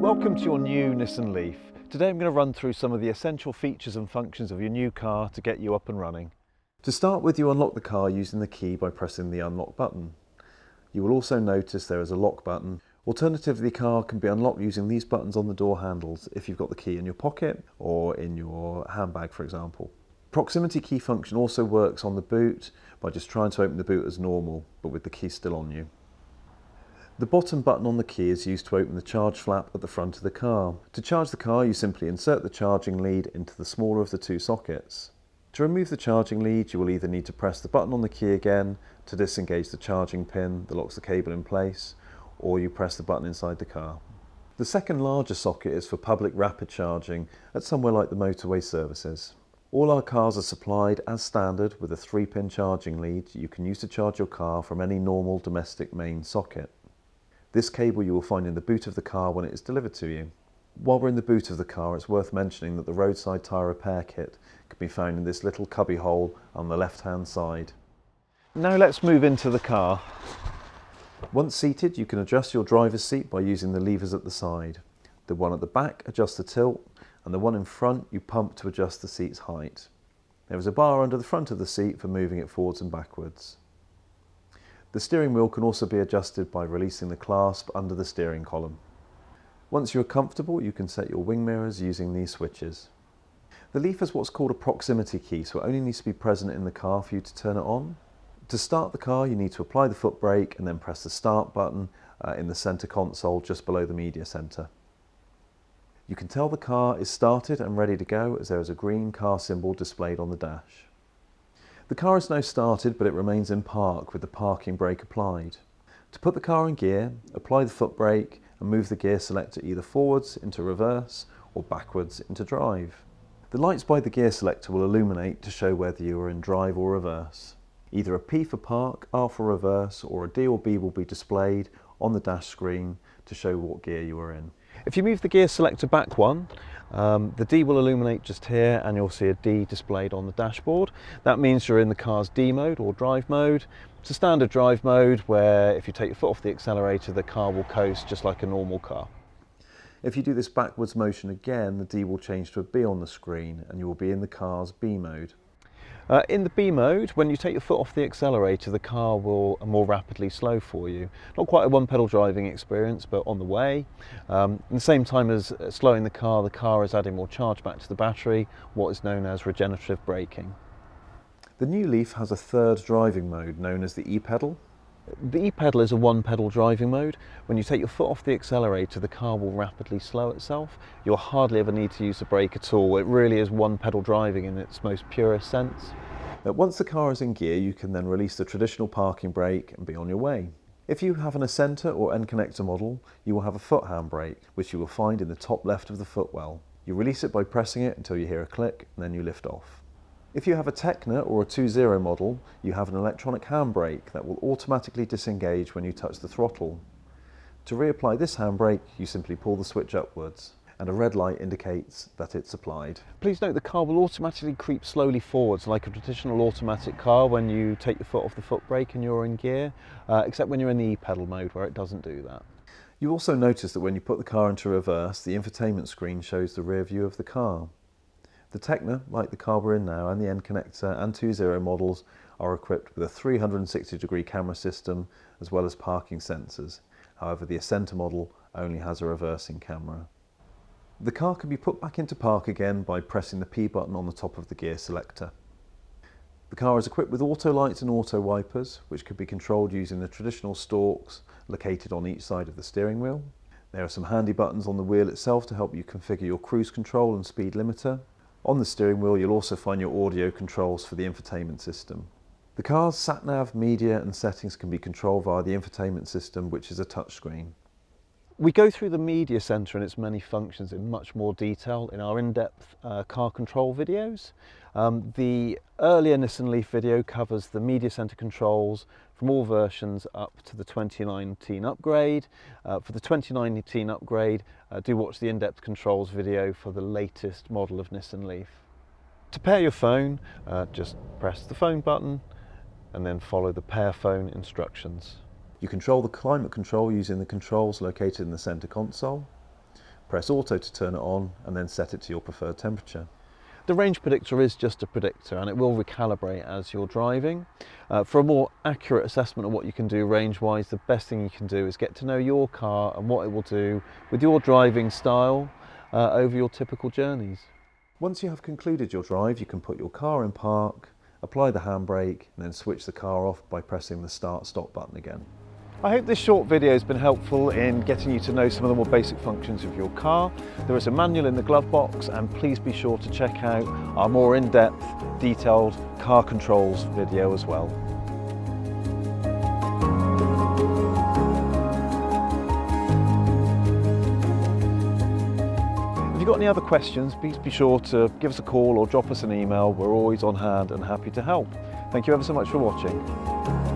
Welcome to your new Nissan Leaf. Today I'm going to run through some of the essential features and functions of your new car to get you up and running. To start with, you unlock the car using the key by pressing the unlock button. You will also notice there is a lock button. Alternatively, the car can be unlocked using these buttons on the door handles if you've got the key in your pocket or in your handbag, for example. Proximity key function also works on the boot by just trying to open the boot as normal, but with the key still on you. The bottom button on the key is used to open the charge flap at the front of the car. To charge the car, you simply insert the charging lead into the smaller of the two sockets. To remove the charging lead, you will either need to press the button on the key again to disengage the charging pin that locks the cable in place, or you press the button inside the car. The second larger socket is for public rapid charging at somewhere like the motorway services. All our cars are supplied as standard with a 3-pin charging lead you can use to charge your car from any normal domestic main socket. This cable you will find in the boot of the car when it is delivered to you. While we're in the boot of the car, it's worth mentioning that the roadside tyre repair kit can be found in this little cubby hole on the left-hand side. Now let's move into the car. Once seated, you can adjust your driver's seat by using the levers at the side. The one at the back adjusts the tilt, and the one in front you pump to adjust the seat's height. There is a bar under the front of the seat for moving it forwards and backwards. The steering wheel can also be adjusted by releasing the clasp under the steering column. Once you are comfortable, you can set your wing mirrors using these switches. The Leaf has what's called a proximity key, so it only needs to be present in the car for you to turn it on. To start the car, you need to apply the foot brake and then press the start button in the centre console just below the media centre. You can tell the car is started and ready to go as there is a green car symbol displayed on the dash. The car is now started, but it remains in park with the parking brake applied. To put the car in gear, apply the foot brake and move the gear selector either forwards into reverse or backwards into drive. The lights by the gear selector will illuminate to show whether you are in drive or reverse. Either a P for park, R for reverse, or a D or B will be displayed on the dash screen to show what gear you are in. If you move the gear selector back one, the D will illuminate just here and you'll see a D displayed on the dashboard. That means you're in the car's D mode or drive mode. It's a standard drive mode where if you take your foot off the accelerator, the car will coast just like a normal car. If you do this backwards motion again, the D will change to a B on the screen and you will be in the car's B mode. In the B mode, when you take your foot off the accelerator, the car will more rapidly slow for you. Not quite a one-pedal driving experience, but on the way. At the same time as slowing the car is adding more charge back to the battery, what is known as regenerative braking. The new Leaf has a third driving mode known as the E-pedal. The E-pedal is a one-pedal driving mode. When you take your foot off the accelerator, the car will rapidly slow itself. You'll hardly ever need to use the brake at all. It really is one-pedal driving in its most purest sense. Once the car is in gear, you can then release the traditional parking brake and be on your way. If you have an Ascenter or N-connector model, you will have a foot handbrake, which you will find in the top left of the footwell. You release it by pressing it until you hear a click, and then you lift off. If you have a Tecna or a 2.0 model, you have an electronic handbrake that will automatically disengage when you touch the throttle. To reapply this handbrake, you simply pull the switch upwards, and a red light indicates that it's applied. Please note the car will automatically creep slowly forwards like a traditional automatic car when you take your foot off the foot brake and you're in gear, except when you're in the E-pedal mode where it doesn't do that. You also notice that when you put the car into reverse, the infotainment screen shows the rear view of the car. The Tecna, like the car we're in now, and the N-connector and 2.0 models are equipped with a 360-degree camera system as well as parking sensors. However, the Ascenter model only has a reversing camera. The car can be put back into park again by pressing the P button on the top of the gear selector. The car is equipped with auto lights and auto wipers, which can be controlled using the traditional stalks located on each side of the steering wheel. There are some handy buttons on the wheel itself to help you configure your cruise control and speed limiter. On the steering wheel, you'll also find your audio controls for the infotainment system. The car's sat-nav, media and settings can be controlled via the infotainment system, which is a touchscreen. We go through the media centre and its many functions in much more detail in our in-depth car control videos. The earlier Nissan Leaf video covers the media centre controls from all versions up to the 2019 upgrade. For the 2019 upgrade, do watch the in-depth controls video for the latest model of Nissan Leaf. To pair your phone, just press the phone button and then follow the pair phone instructions. You control the climate control using the controls located in the centre console. Press auto to turn it on and then set it to your preferred temperature. The range predictor is just a predictor and it will recalibrate as you're driving. For a more accurate assessment of what you can do range-wise, the best thing you can do is get to know your car and what it will do with your driving style over your typical journeys. Once you have concluded your drive, you can put your car in park, apply the handbrake and then switch the car off by pressing the start-stop button again. I hope this short video has been helpful in getting you to know some of the more basic functions of your car. There is a manual in the glove box and please be sure to check out our more in-depth, detailed car controls video as well. If you've got any other questions, please be sure to give us a call or drop us an email. We're always on hand and happy to help. Thank you ever so much for watching.